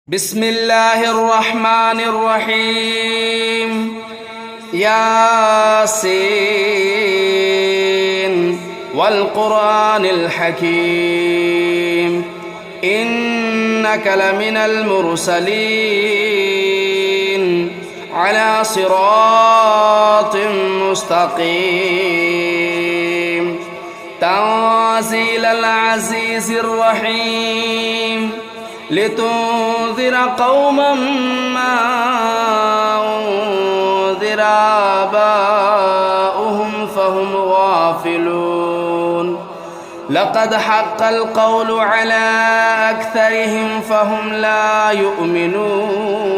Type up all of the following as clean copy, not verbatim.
بسم الله الرحمن الرحيم ياسين والقرآن الحكيم إنك لمن المرسلين على صراط مستقيم تنزيل العزيز الرحيم لتنذر قوما ما أنذر آباؤهم فهم غافلون لقد حق القول على أكثرهم فهم لا يؤمنون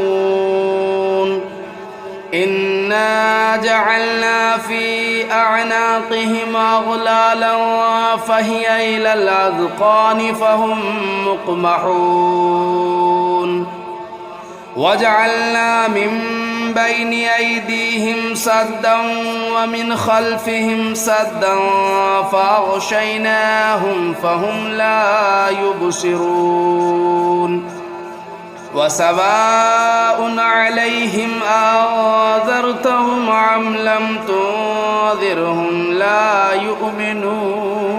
إنا جعلنا في أعناقهم أغلالا فهي إلى الأذقان فهم مقمحون وجعلنا من بين أيديهم سدا ومن خلفهم سدا فأغشيناهم فهم لا يبصرون وسواء عليهم أنذرتهم أم لم تنذرهم لا يؤمنون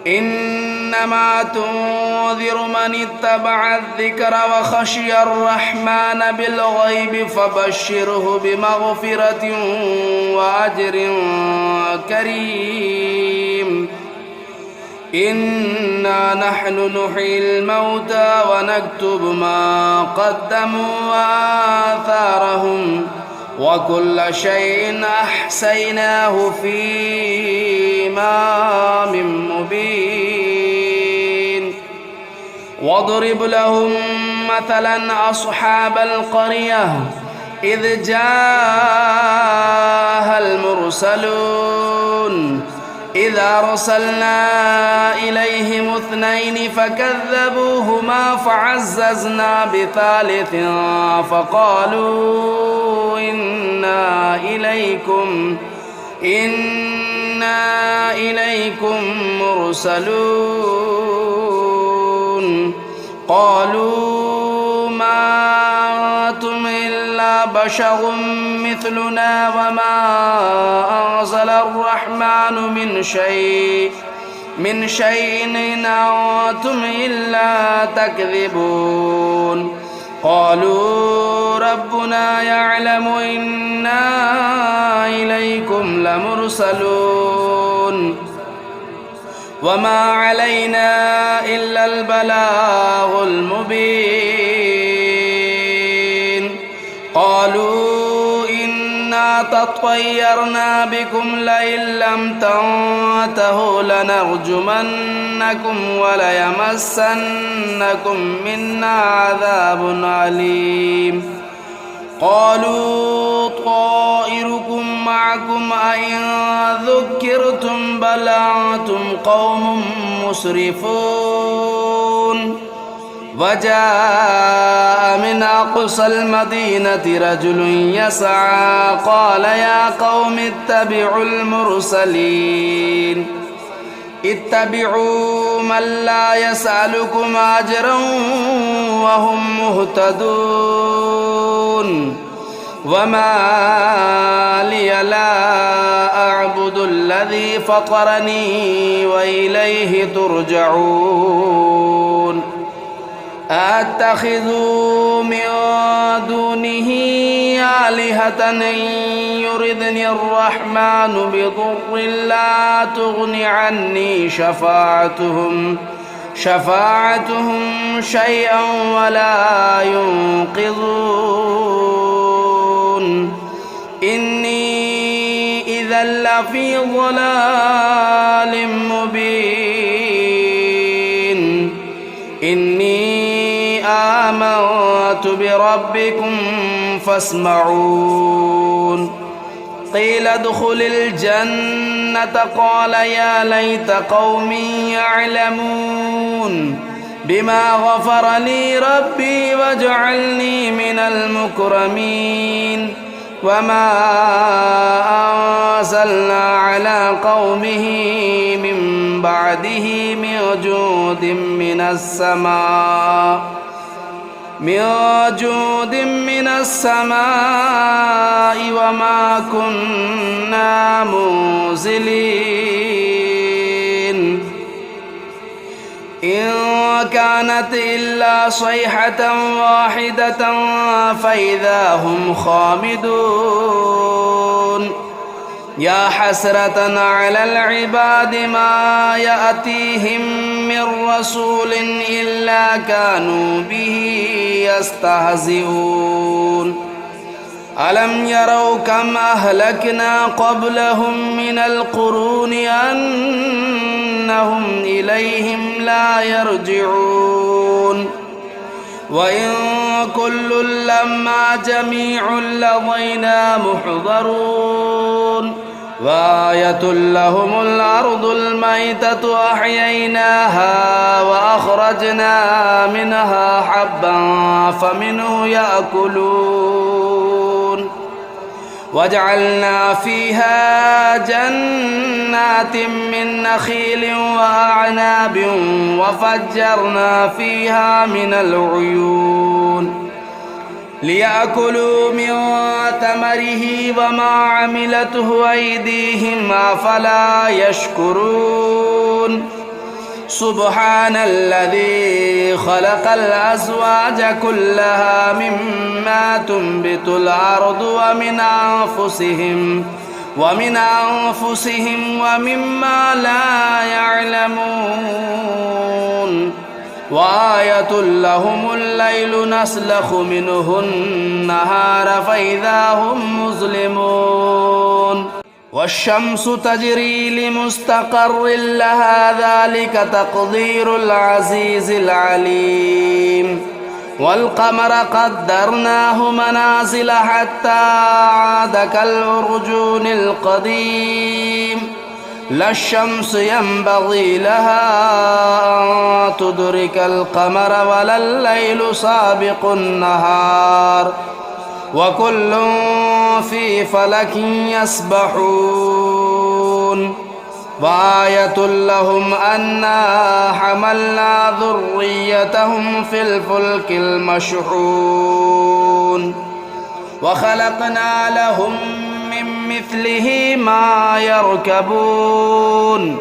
إنما تنذر من اتبع الذكر وخشي الرحمن بالغيب فبشره بمغفرة وأجر كريم إنا نحن نحيي الموتى ونكتب ما قدموا وآثارهم وكل شيء أحصيناه في إمام مبين واضرب لهم مثلا أصحاب القرية إذ جاءها المرسلون إذا أرسلنا إليهم اثنين فكذبوهما فعززنا بثالث فقالوا إنا إليكم مرسلون قالوا ما أنتم إلا بشر مثلنا وما أنزل الرحمن من شيء إن أنتم إلا تكذبون قالوا ربنا يعلم إنا إليكم لمرسلون وما علينا إلا البلاغ المبين قالوا إنا تطيرنا بكم لئن لم تنتهوا لنرجمنكم وليمسنكم منا عذاب أليم قالوا طائركم معكم أئن ذكرتم بل أنتم قوم مسرفون وجاء من أقصى المدينة رجل يسعى قال يا قوم اتبعوا المرسلين اتبعوا من لا يسألكم أجرا وهم مهتدون وما لي لا أعبد الذي فطرني وإليه ترجعون أتخذ من دونه آلهة إن يردني الرحمن بضر لا تغن عني شفاعتهم شيئا ولا ينقذون إني إذا لفي ضلال مبين إني آمنت بربكم فاسمعون قيل ادخل الجنة قال يا ليت قومي يعلمون بما غفر لي ربي وجعلني من المكرمين وما أنزلنا على قومه من بعده من جود من السماء وما كنا منزلين إن كانت إلا صيحة واحدة فإذا هم خامدون يا حسرة على العباد ما يأتيهم من رسول إلا كانوا به يستهزئون ألم يروا كم أهلكنا قبلهم من القرون أنهم إليهم لا يرجعون وإن كل لما جميع لدينا محضرون وآية لهم الأرض الميتة أحييناها وأخرجنا منها حبا فمنه يأكلون وجعلنا فيها جنات من نخيل وأعناب وفجرنا فيها من العيون ليأكلوا من ثمره وما عملته أيديهم أفلا يشكرون سبحان الذي خلق الأزواج كلها مما تنبت الأرض ومن أنفسهم ومما لا يعلمون وآية لهم الليل نسلخ منه النهار فإذا هم مظلمون والشمس تجري لمستقر لها ذلك تقدير العزيز العليم والقمر قدرناه منازل حتى عاد كالعرجون القديم لا الشمس ينبغي لها أن تدرك القمر ولا الليل سابق النهار وكل في فلك يسبحون وآية لهم أنا حملنا ذريتهم في الفلك المشحون وخلقنا لهم من مثله ما يركبون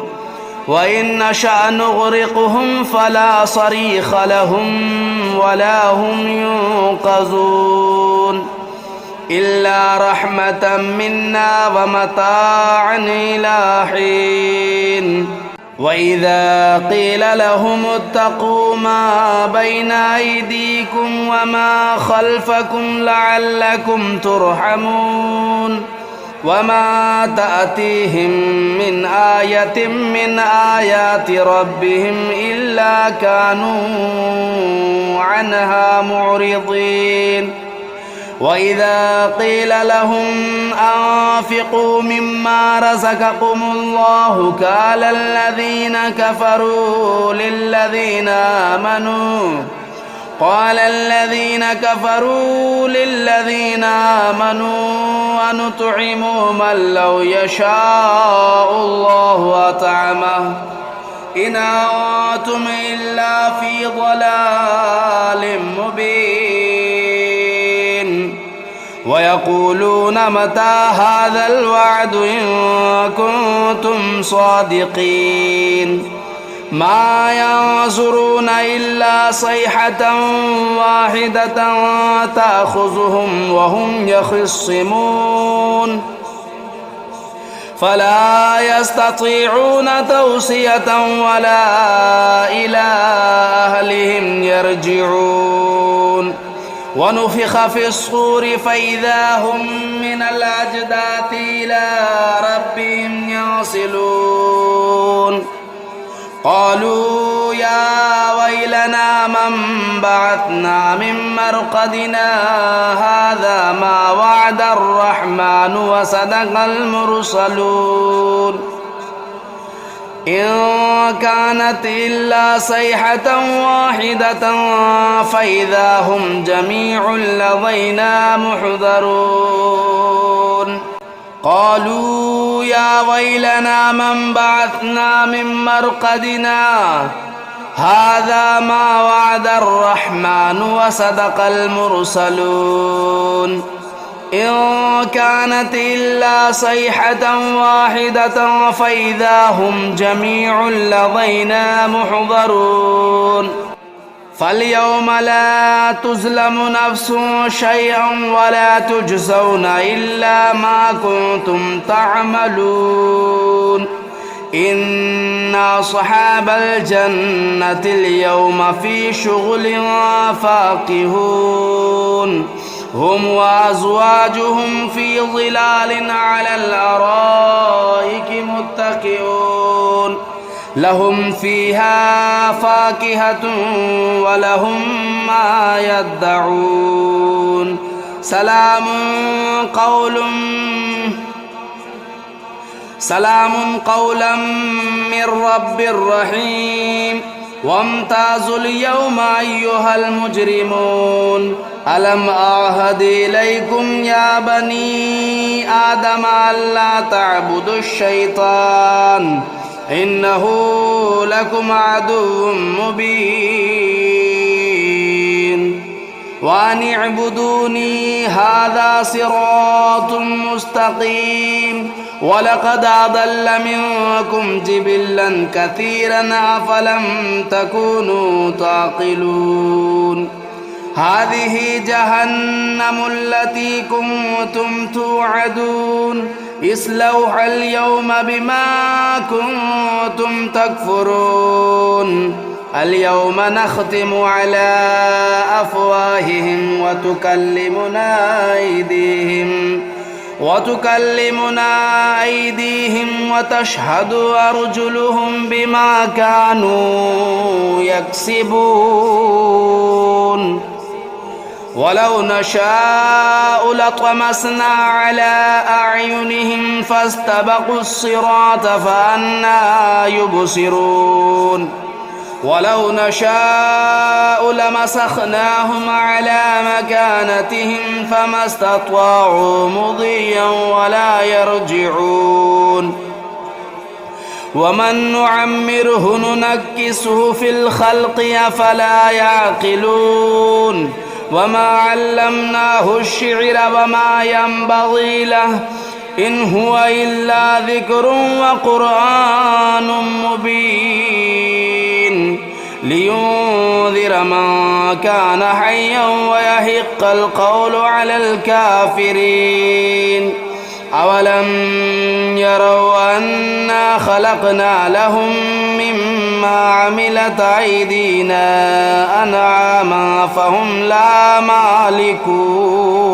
وإن نشأ نغرقهم فلا صريخ لهم ولا هم ينقذون إلا رحمة منا ومتاعا إلى حين وإذا قيل لهم اتقوا ما بين أيديكم وما خلفكم لعلكم ترحمون وما تأتيهم من آية من آيات ربهم إلا كانوا عنها معرضين وإذا قيل لهم أنفقوا مما رزقكم الله قال الذين كفروا للذين آمنوا أنطعم من لو يشاء الله أطعمه إن أنتم إلا في ضلال مبين ويقولون متى هذا الوعد إن كنتم صادقين ما ينظرون إلا صيحة واحدة تأخذهم وهم يخصمون فلا يستطيعون توصية ولا إلى أهلهم يرجعون ونفخ في الصور فإذا هم من الأجداث إلى ربهم ينسلون قالوا يا ويلنا من بعثنا من مرقدنا هذا ما وعد الرحمن وصدق المرسلون إن كانت إلا صيحة واحدة فإذا هم جميع لدينا محضرون قالوا يا ويلنا من بعثنا من مرقدنا هذا ما وعد الرحمن وصدق المرسلون إن كانت إلا صيحة واحدة فإذا هم جميع لدينا محضرون فاليوم لا تظلم نفس شيئا ولا تجزون إلا ما كنتم تعملون إن أصحاب الجنة اليوم في شغل فاكهون هم وأزواجهم في ظلال على الأرائك متكئون لهم فيها فاكهة ولهم ما يدعون سلام قولا من رب رحيم وامتازوا اليوم أيها المجرمون ألم أعهد إليكم يا بني آدم ألا تعبدوا الشيطان إنه لكم عدو مبين وأن اعبدوني هذا صراط مستقيم ولقد أضل منكم جبلا كثيرا أفلم تكونوا تعقلون هذه جهنم التي كنتم توعدون اصلوها اليوم بما كنتم تكفرون اليوم نختم على أفواههم وتكلمنا أيديهم وتشهد أرجلهم بما كانوا يكسبون ولو نشاء لطمسنا على أعينهم فاستبقوا الصراط فأنى يبصرون ولو نشاء لمسخناهم على مكانتهم فما استطاعوا مضيا ولا يرجعون ومن نعمره ننكسه في الخلق أفلا يعقلون وما علمناه الشعر وما ينبغي له إن هو إلا ذكر وقرآن مبين لينذر من كان حيا ويحق القول على الكافرين أولم يروا أنا خلقنا لهم مما عملت أيدينا أنعاما فهم لا مالكون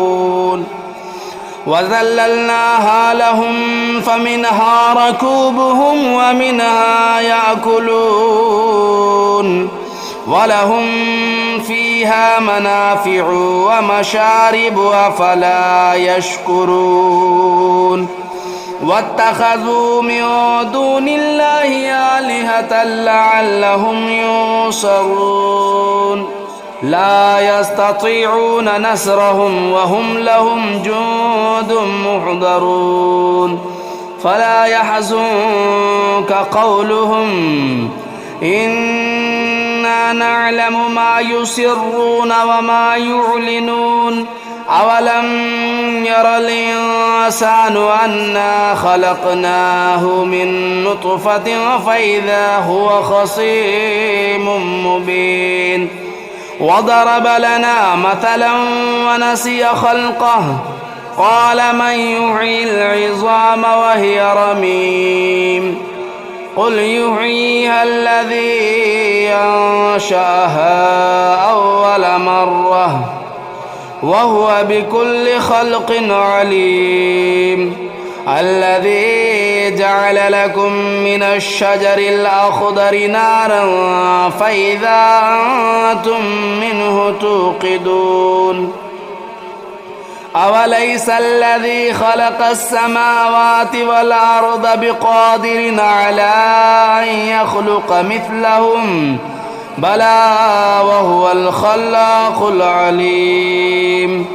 وذللناها لهم فمنها ركوبهم ومنها يأكلون ولهم فيها منافع ومشارب أفلا يشكرون واتخذوا من دون الله آلهة لعلهم ينصرون لا يستطيعون نصرهم وهم لهم جند محضرون فلا يحزنك قولهم إنا نعلم ما يسرون وما يعلنون أولم ير الإنسان أنا خلقناه من نطفة فإذا هو خصيم مبين وضرب لنا مثلا ونسي خلقه قال من يحيي العظام وهي رميم قل يحييها الذي أنشأها أول مرة وهو بكل خلق عليم الذي جعل لكم من الشجر الأخضر نارا فإذا أنتم منه توقدون أوليس الذي خلق السماوات والأرض بقادر على أن يخلق مثلهم بلى وهو الخلاق العليم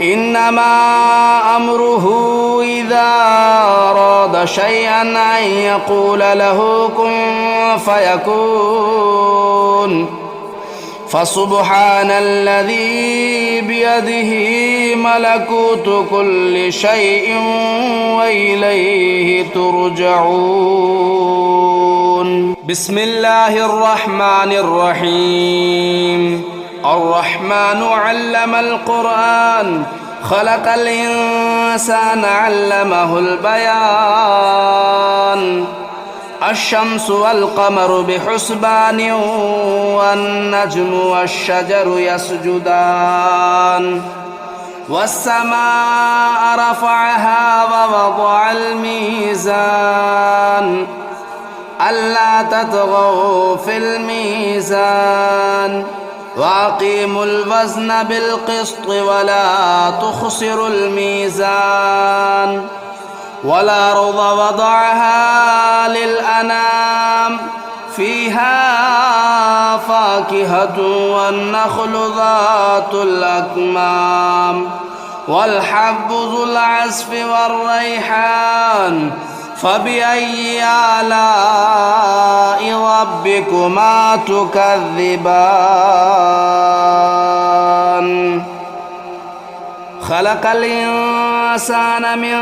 إنما أمره إذا أراد شيئا أن يقول له كن فيكون فسبحان الذي بيده ملكوت كل شيء وإليه ترجعون بسم الله الرحمن الرحيم الرحمن علم القرآن خلق الإنسان علمه البيان الشمس والقمر بحسبان والنجم والشجر يسجدان والسماء رفعها ووضع الميزان ألا تطغوا في الميزان وأقيموا الوزن بالقسط ولا تخسروا الميزان والأرض وضعها للأنام فيها فاكهة والنخل ذات الأكمام والحب ذو العصف والريحان فبأي آلاء ربكما تكذبان خلق الإنسان من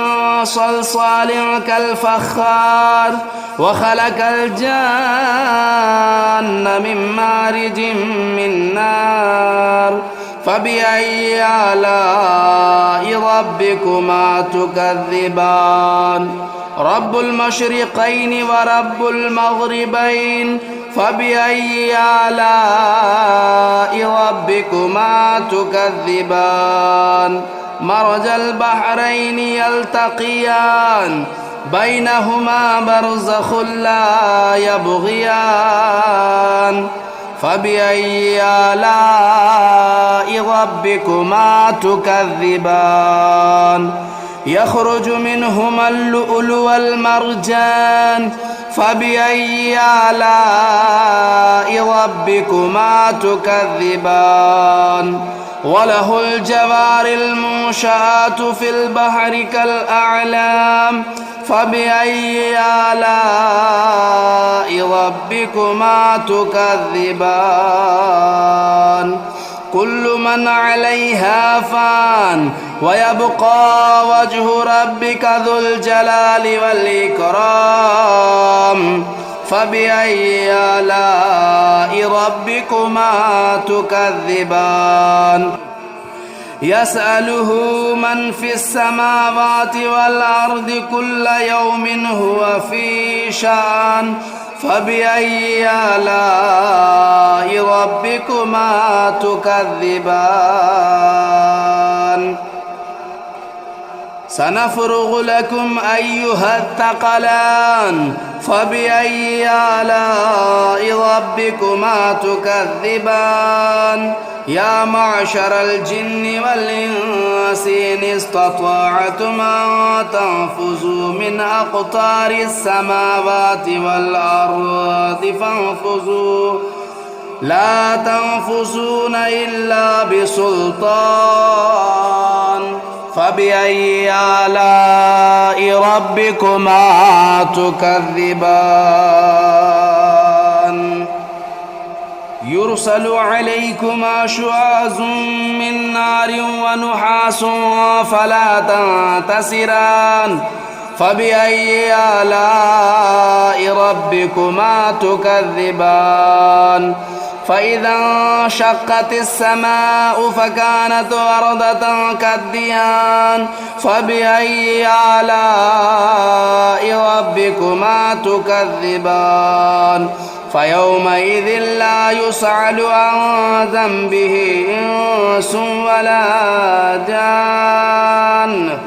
صلصال كالفخار وخلق الجان من مارج من نار فبأي آلاء ربكما تكذبان رب المشرقين ورب المغربين فبأي آلاء ربكما تكذبان مرج البحرين يلتقيان بينهما برزخ لا يبغيان فبأي آلاء ربكما تكذبان يخرج منهما اللؤلؤ والمرجان فبأي آلاء ربكما تكذبان وله الجوار المنشآت في البحر كالأعلام فبأي آلاء ربكما تكذبان كل من عليها فان ويبقى وجه ربك ذو الجلال والإكرام فبأي آلاء ربكما تكذبان يسأله من في السماوات والأرض كل يوم هو في شأن فبأي آلاء ربكما تكذبان سنفرغ لكم أيها الثقلان فبأي آلاء ربكما تكذبان يا معشر الجن والإنس إن استطعتم أن تنفذوا من أقطار السماوات والأرض فانفذوا لا تنفذون إلا بسلطان فبأي آلاء ربكما تكذبان يرسل عليكما شواظ من نار ونحاس فلا تنتصران فبأي آلاء ربكما تكذبان فإذا انشقت السماء فكانت وردة كالدهان فبأي آلاء ربكما تكذبان فيومئذ لا يسأل عن ذنبه إنس ولا جان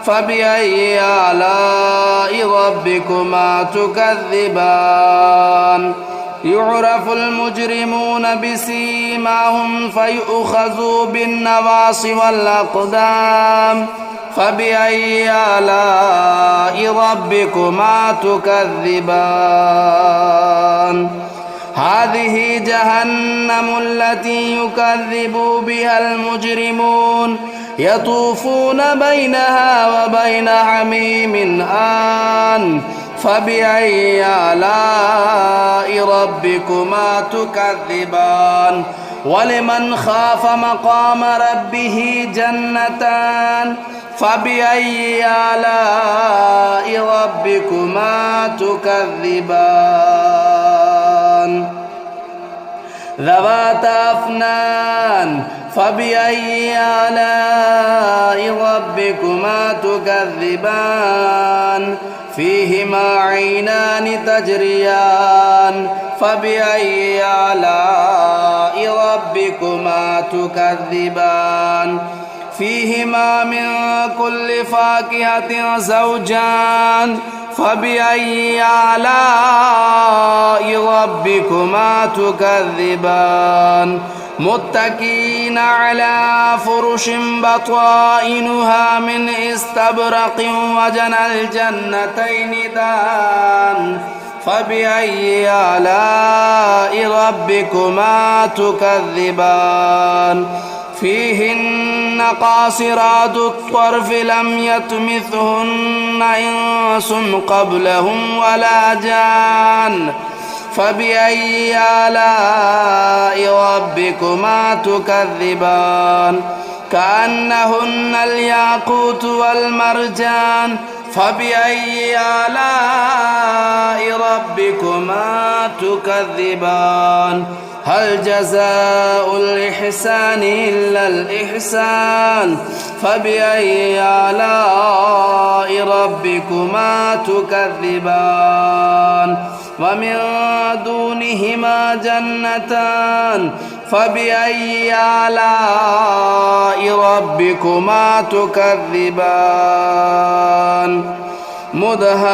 فبأي آلاء ربكما تكذبان يعرف المجرمون بسيماهم فيؤخذوا بالنواصي والأقدام فبأي آلاء ربكما تكذبان هذه جهنم التي يكذب بها المجرمون يطوفون بينها وبين حميم آن فبأي آلاء ربكما تكذبان ولمن خاف مقام ربه جنتان فبأي آلاء ربكما تكذبان ذواتا أفنان فبأي آلاء ربكما تكذبان فيهما عينان تجريان فبأي آلاء ربكما تكذبان فيهما من كل فاكهة زوجان فبأي آلاء ربكما تكذبان متكئين على فرش بطائنها من استبرق وجنى الجنتين دان فبأي آلاء ربكما تكذبان فيهن قاصرات الطرف لم يطمثهن إنس قبلهم ولا جان فبأي آلاء ربكما تكذبان كأنهن الياقوت والمرجان فبأي آلاء ربكما تكذبان هل جزاء الإحسان إلا الإحسان فبأي آلاء ربكما تكذبان ومن دونهما جنتان فبأي آلاء ربكما تكذبان مدهامتان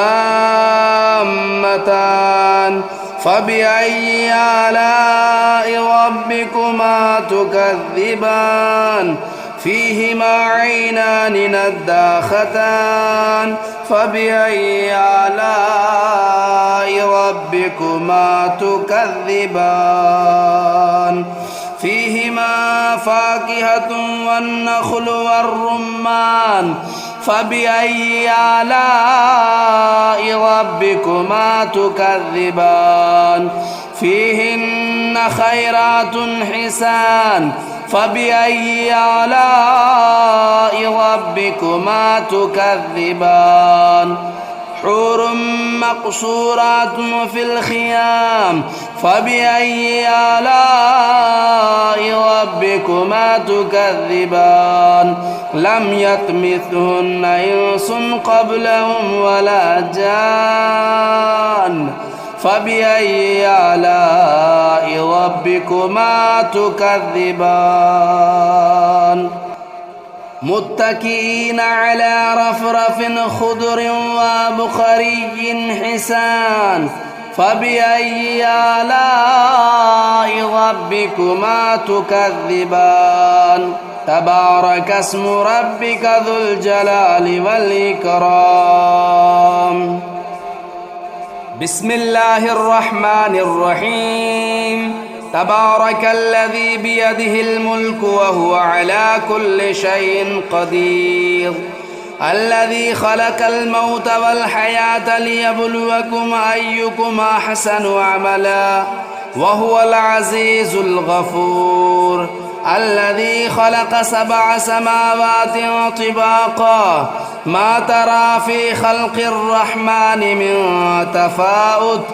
فبأي آلاء ربكما تكذبان فيهما عينان نضاختان فبأي آلاء ربكما تكذبان فيهما فاكهة والنخل والرمان فبأي آلاء ربكما تكذبان فيهن خيرات حسان فبأي آلاء ربكما تكذبان حور مقصورات في الخيام فبأي آلاء ربكما تكذبان لم يطمثهن إنس قبلهم ولا جان فبأي آلاء ربكما تكذبان متكئين على رفرف خضر وبخري حسان فبأي آلاء ربكما تكذبان تبارك اسم ربك ذو الجلال والإكرام بسم الله الرحمن الرحيم تبارك الذي بيده الملك وهو على كل شيء قدير الذي خلق الموت والحياة ليبلوكم أيكم أحسن عملا وهو العزيز الغفور الذي خلق 7 سماوات طباقا ما ترى في خلق الرحمن من تفاؤت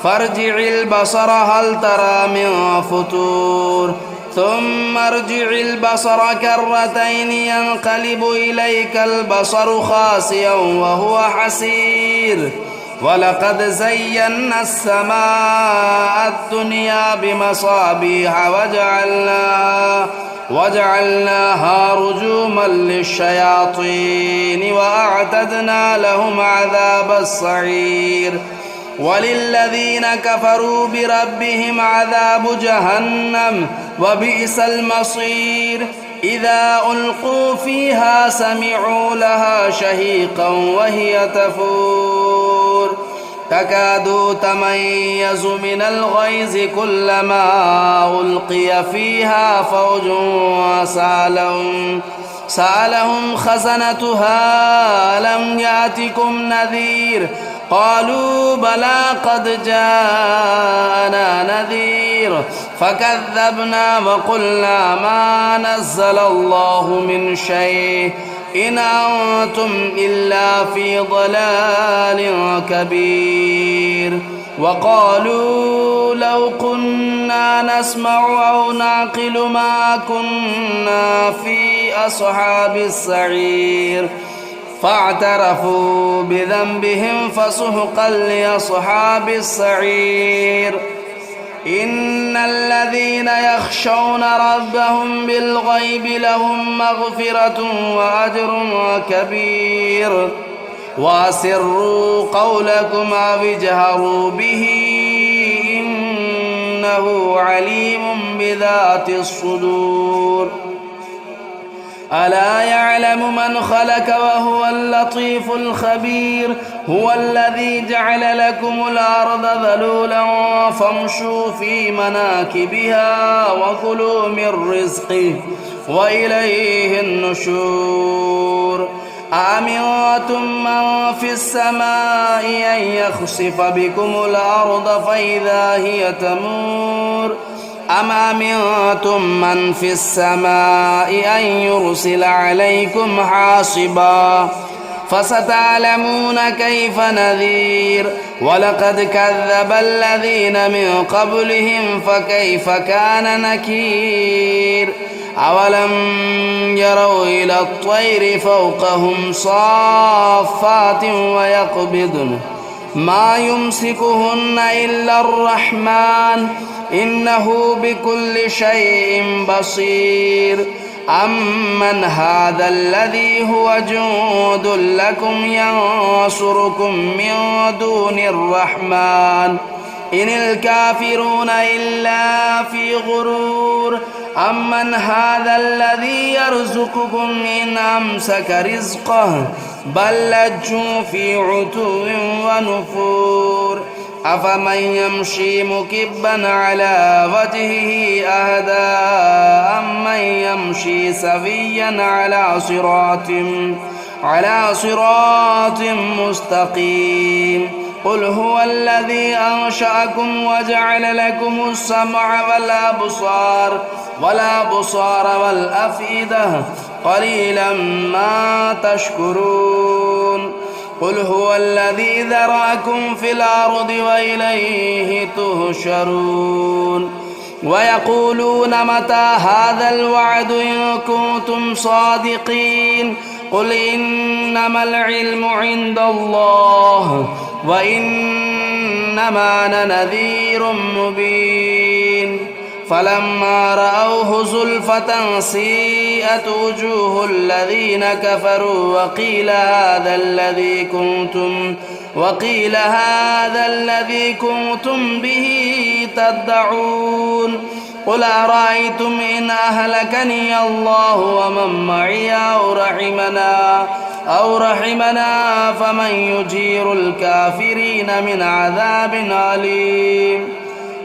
فارجع البصر هل ترى من فطور ثم ارجع البصر كرتين ينقلب إليك البصر خاسئا وهو حسير ولقد زينا السماء الدنيا بمصابيح وجعلناها رجوما للشياطين وأعتدنا لهم عذاب السعير وللذين كفروا بربهم عذاب جهنم وبئس المصير إذا ألقوا فيها سمعوا لها شهيقا وهي تفور تكاد تميز من الغيظ كلما ألقي فيها فوج سألهم خزنتها ألم يأتكم نذير قالوا بلى قد جاءنا نذير فكذبنا وقلنا ما نزل الله من شيء إن أنتم إلا في ضلال كبير وقالوا لو كنا نسمع أو نعقل ما كنا في أصحاب السعير فاعترفوا بذنبهم فسحقا لأصحاب السعير إن الذين يخشون ربهم بالغيب لهم مغفرة وأجر كبير وأسروا قولكم أو اجهروا به إنه عليم بذات الصدور ألا يعلم من خلق وهو اللطيف الخبير هو الذي جعل لكم الأرض ذلولا فامشوا في مناكبها وكلوا من رزقه وإليه النشور أأمنتم من في السماء أن يخسف بكم الأرض فإذا هي تمور أم أمنتم من في السماء أن يرسل عليكم حاصبا فستعلمون كيف نذير ولقد كذب الذين من قبلهم فكيف كان نكير أولم يروا إلى الطير فوقهم صافات ويقبضن ما يمسكهن إلا الرحمن إنه بكل شيء بصير أمن هذا الذي هو جند لكم ينصركم من دون الرحمن إن الكافرون إلا في غرور أمن هذا الذي يرزقكم إن أمسك رزقه بل لجوا في عتو ونفور أفمن يمشي مكبا على وجهه أهدى أمن يمشي سويا على صراط مستقيم قل هو الذي أنشأكم وجعل لكم السمع والأبصار والأفئدة قليلا ما تشكرون قل هو الذي ذرأكم في الأرض وإليه تهشرون ويقولون متى هذا الوعد إن كنتم صادقين قل إنما العلم عند الله وإنما أنا نذير مبين فلما رأوه زلفة سيئت وجوه الذين كفروا وقيل هذا الذي كنتم به تدعون قل أرأيتم إن أهلكني الله ومن معي أو رحمنا فمن يجير الكافرين من عذاب أليم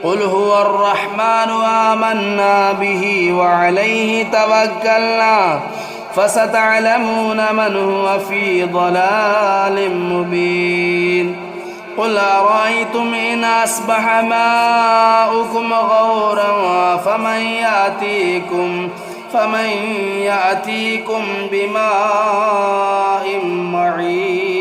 قل هو الرحمن آمنا به وعليه توكلنا فستعلمون من هو في ضلال مبين قل أرأيتم إن أصبح ماؤكم غورا فمن يأتيكم بماء معين